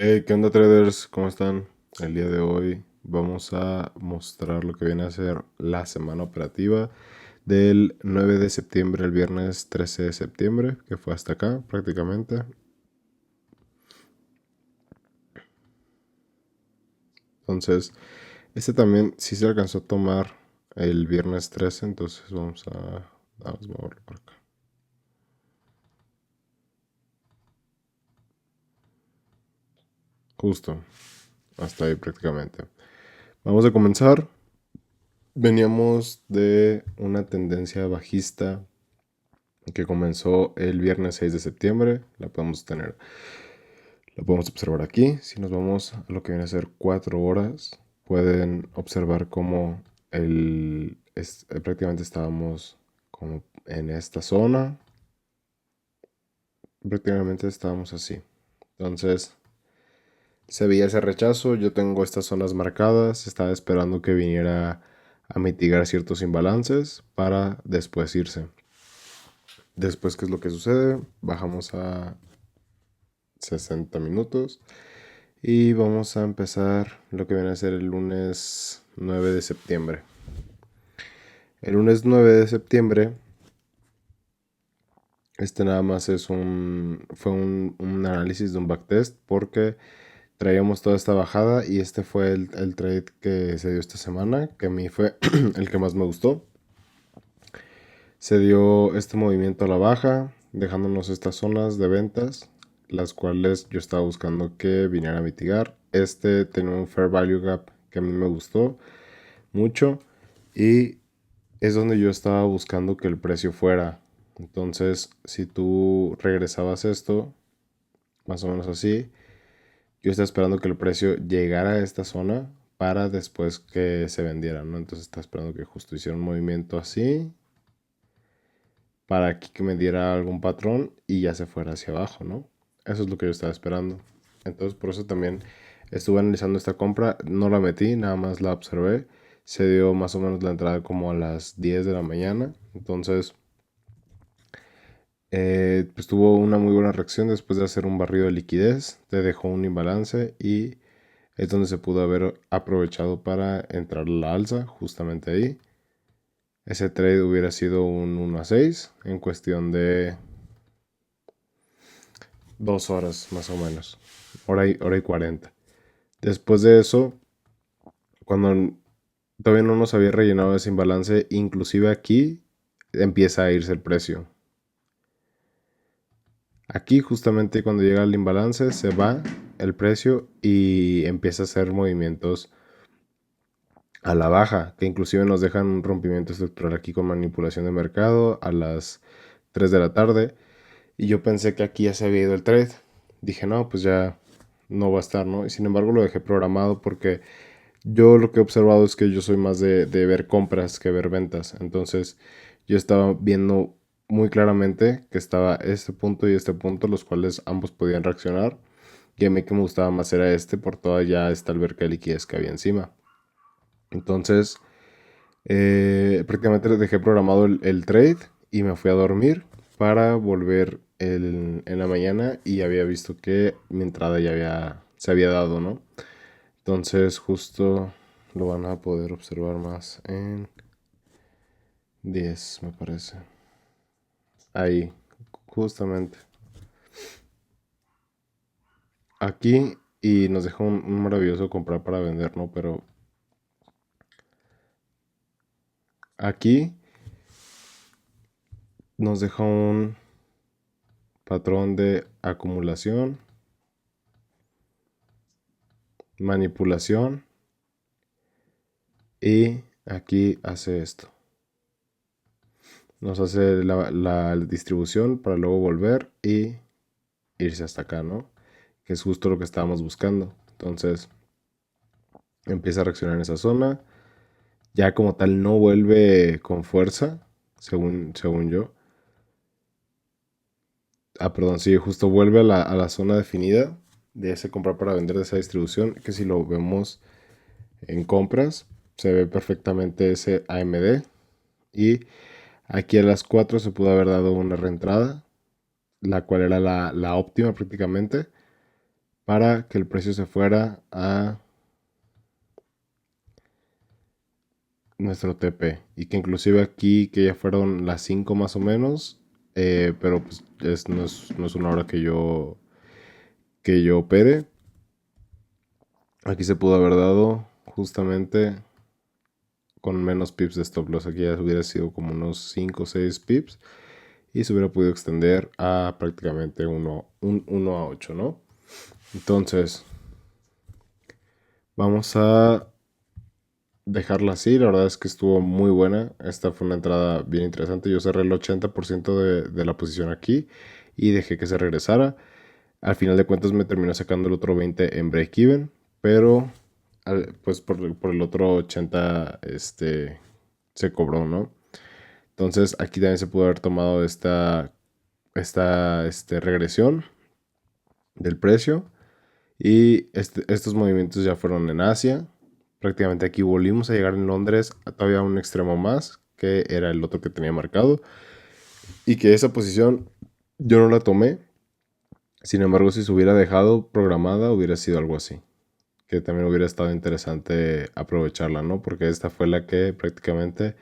Hey, ¿qué onda traders? ¿Cómo están? El día de hoy vamos a mostrar lo que viene a ser la semana operativa del 9 de septiembre al viernes 13 de septiembre, que fue hasta acá prácticamente. Entonces, este también sí se alcanzó a tomar el viernes 13, entonces vamos a moverlo por acá. Justo, hasta ahí prácticamente. Vamos a comenzar. Veníamos de una tendencia bajista que comenzó el viernes 6 de septiembre. La podemos observar aquí. Si nos vamos a lo que viene a ser 4 horas, pueden observar cómo prácticamente estábamos como en esta zona. Prácticamente estábamos así. Entonces, se veía ese rechazo. Yo tengo estas zonas marcadas. Estaba esperando que viniera a mitigar ciertos imbalances para después irse. Después, ¿qué es lo que sucede? Bajamos a 60 minutos y vamos a empezar lo que viene a ser el lunes 9 de septiembre. El lunes 9 de septiembre, este nada más fue un análisis de un backtest porque traíamos toda esta bajada y este fue el trade que se dio esta semana, que a mí fue el que más me gustó. Se dio este movimiento a la baja, dejándonos estas zonas de ventas, las cuales yo estaba buscando que viniera a mitigar. Este tenía un fair value gap que a mí me gustó mucho y es donde yo estaba buscando que el precio fuera. Entonces, si tú regresabas esto, más o menos así, yo estaba esperando que el precio llegara a esta zona para después que se vendiera, ¿no? Entonces estaba esperando que justo hiciera un movimiento así para aquí que me diera algún patrón y ya se fuera hacia abajo, ¿no? Eso es lo que yo estaba esperando. Entonces por eso también estuve analizando esta compra, no la metí, nada más la observé. Se dio más o menos la entrada como a las 10 de la mañana. Entonces, pues tuvo una muy buena reacción después de hacer un barrido de liquidez. Te dejó un imbalance y es donde se pudo haber aprovechado para entrar a la alza, justamente ahí. Ese trade hubiera sido un 1 a 6 en cuestión de 2 horas más o menos. Hora y 40. Después de eso, cuando todavía no nos había rellenado ese imbalance, inclusive aquí empieza a irse el precio. Aquí justamente cuando llega el imbalance se va el precio y empieza a hacer movimientos a la baja, que inclusive nos dejan un rompimiento estructural aquí con manipulación de mercado a las 3 de la tarde. Y yo pensé que aquí ya se había ido el trade. Dije, no, pues ya no va a estar, ¿no? Y sin embargo lo dejé programado porque yo lo que he observado es que yo soy más de ver compras que ver ventas. Entonces yo estaba viendo muy claramente que estaba este punto y este punto, los cuales ambos podían reaccionar. Y a mí que me gustaba más era este por toda ya esta alberca de liquidez que había encima. Entonces prácticamente dejé programado el trade y me fui a dormir para volver en la mañana y había visto que mi entrada se había dado, ¿no? Entonces justo lo van a poder observar más en 10 me parece. Ahí, justamente. Aquí y nos dejó un maravilloso comprar para vender, ¿no? Pero aquí nos dejó un patrón de acumulación, manipulación y aquí hace esto. Nos hace la distribución para luego volver y irse hasta acá, ¿no? Que es justo lo que estábamos buscando. Entonces empieza a reaccionar en esa zona. Ya como tal no vuelve con fuerza, según yo. Ah, perdón, sí, justo vuelve a la zona definida de ese comprar para vender de esa distribución. Que si lo vemos en compras, se ve perfectamente ese AMD. Y aquí a las 4 se pudo haber dado una reentrada, la cual era la óptima prácticamente, para que el precio se fuera a nuestro TP. Y que inclusive aquí, que ya fueron las 5 más o menos, pero pues no es una hora que yo opere. Aquí se pudo haber dado justamente con menos pips de stop loss. Aquí ya hubiera sido como unos 5 o 6 pips y se hubiera podido extender a prácticamente 1 a 8, ¿no? Entonces, vamos a dejarla así. La verdad es que estuvo muy buena. Esta fue una entrada bien interesante. Yo cerré el 80% de la posición aquí y dejé que se regresara. Al final de cuentas me terminó sacando el otro 20 en break-even, pero pues por el otro 80 se cobró, ¿no? Entonces aquí también se pudo haber tomado esta regresión del precio. Y estos movimientos ya fueron en Asia. Prácticamente aquí volvimos a llegar en Londres a todavía un extremo más, que era el otro que tenía marcado. Y que esa posición yo no la tomé. Sin embargo, si se hubiera dejado programada, hubiera sido algo así. Que también hubiera estado interesante aprovecharla, ¿no? Porque esta fue la que prácticamente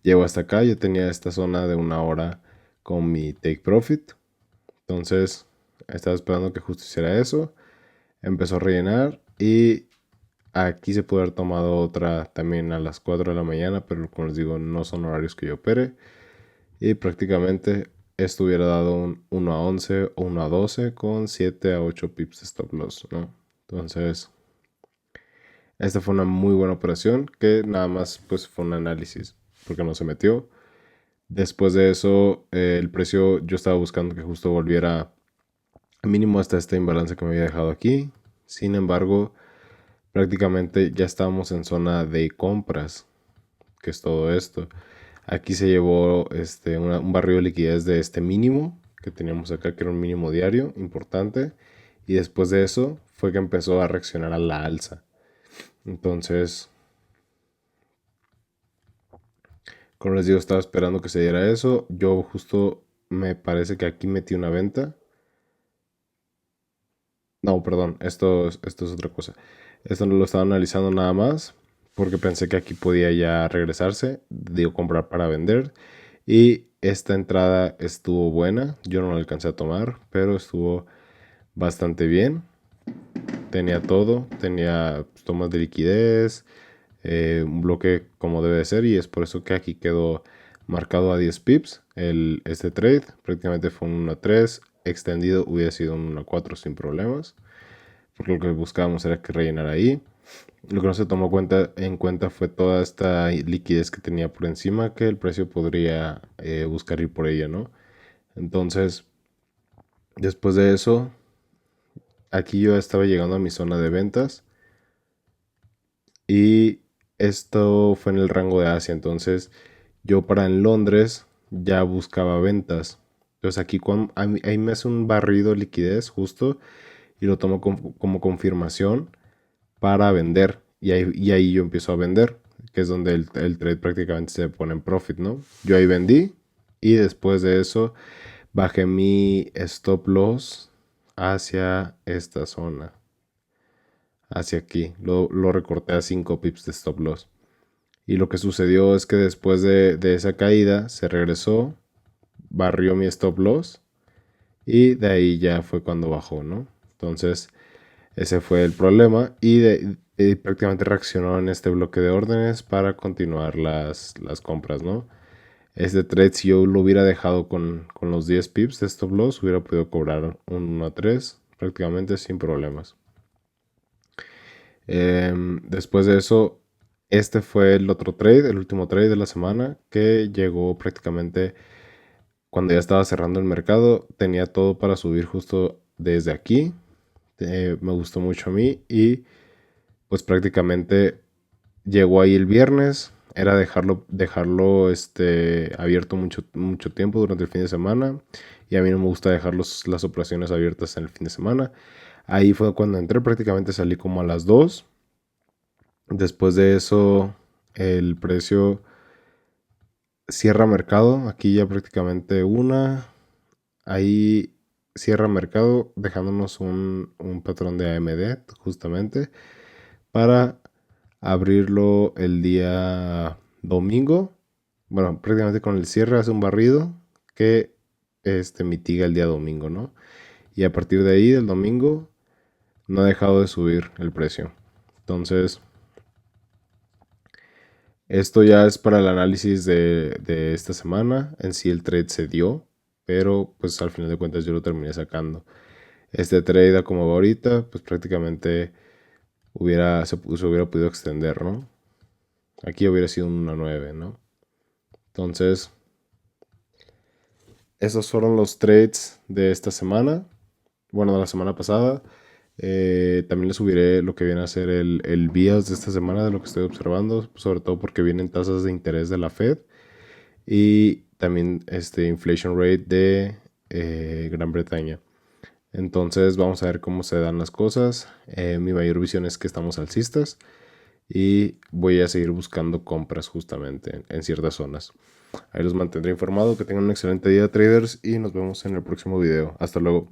llegó hasta acá. Yo tenía esta zona de 1 hora con mi take profit. Entonces, estaba esperando que justo hiciera eso. Empezó a rellenar y aquí se puede haber tomado otra también a las 4 de la mañana, pero como les digo, no son horarios que yo opere. Y prácticamente esto hubiera dado un 1 a 11 o 1 a 12 con 7 a 8 pips de stop loss, ¿no? Entonces, esta fue una muy buena operación que nada más pues fue un análisis porque no se metió. Después de eso, el precio yo estaba buscando que justo volviera mínimo hasta este imbalance que me había dejado aquí. Sin embargo, prácticamente ya estábamos en zona de compras, que es todo esto. Aquí se llevó un barrio de liquidez de este mínimo que teníamos acá, que era un mínimo diario importante. Y después de eso fue que empezó a reaccionar a la alza. Entonces, como les digo, estaba esperando que se diera eso. Yo justo me parece que aquí metí una venta. No, perdón, esto es otra cosa. Esto no lo estaba analizando nada más porque pensé que aquí podía ya regresarse, digo comprar para vender. Y esta entrada estuvo buena, yo no la alcancé a tomar, pero estuvo bastante bien. Tenía todo, tenía pues, tomas de liquidez, un bloque como debe de ser y es por eso que aquí quedó marcado a 10 pips este trade. Prácticamente fue un 1 a 3, extendido hubiera sido un 1 a 4 sin problemas porque lo que buscábamos era que rellenara ahí. Lo que no se tomó en cuenta fue toda esta liquidez que tenía por encima, que el precio podría buscar ir por ella, ¿no? Entonces, después de eso, aquí yo estaba llegando a mi zona de ventas y esto fue en el rango de Asia. Entonces, yo para en Londres ya buscaba ventas. Entonces aquí ahí me hace un barrido de liquidez justo y lo tomo como confirmación para vender. Y ahí yo empiezo a vender, que es donde el trade prácticamente se pone en profit, ¿no? Yo ahí vendí y después de eso bajé mi stop loss hacia esta zona, hacia aquí. Lo recorté a 5 pips de stop loss. Y lo que sucedió es que después de esa caída se regresó, barrió mi stop loss y de ahí ya fue cuando bajó, ¿no? Entonces, ese fue el problema y prácticamente reaccionó en este bloque de órdenes para continuar las compras, ¿no? Este trade, si yo lo hubiera dejado con los 10 pips de stop loss, hubiera podido cobrar un 1 a 3 prácticamente sin problemas. Después de eso, este fue el otro trade, el último trade de la semana, que llegó prácticamente cuando ya estaba cerrando el mercado. Tenía todo para subir justo desde aquí. Me gustó mucho a mí y pues prácticamente llegó ahí el viernes. Era dejarlo abierto mucho tiempo durante el fin de semana. Y a mí no me gusta dejar las operaciones abiertas en el fin de semana. Ahí fue cuando entré, prácticamente salí como a las 2. Después de eso, el precio cierra mercado. Aquí ya prácticamente una. Ahí cierra mercado dejándonos un patrón de AMD justamente para abrirlo el día domingo. Bueno, prácticamente con el cierre hace un barrido que mitiga el día domingo, ¿no? Y a partir de ahí, del domingo, no ha dejado de subir el precio. Entonces, esto ya es para el análisis de esta semana. En sí el trade se dio, pero pues al final de cuentas yo lo terminé sacando. Este trade a como va ahorita, pues prácticamente se hubiera podido extender, ¿no? Aquí hubiera sido una 9, ¿no? Entonces, esos fueron los trades de esta semana. Bueno, de la semana pasada. También les subiré lo que viene a ser el BIAS de esta semana, de lo que estoy observando, sobre todo porque vienen tasas de interés de la Fed y también inflation rate de Gran Bretaña. Entonces vamos a ver cómo se dan las cosas. Mi mayor visión es que estamos alcistas y voy a seguir buscando compras justamente en ciertas zonas. Ahí los mantendré informados. Que tengan un excelente día, traders, y nos vemos en el próximo video. Hasta luego.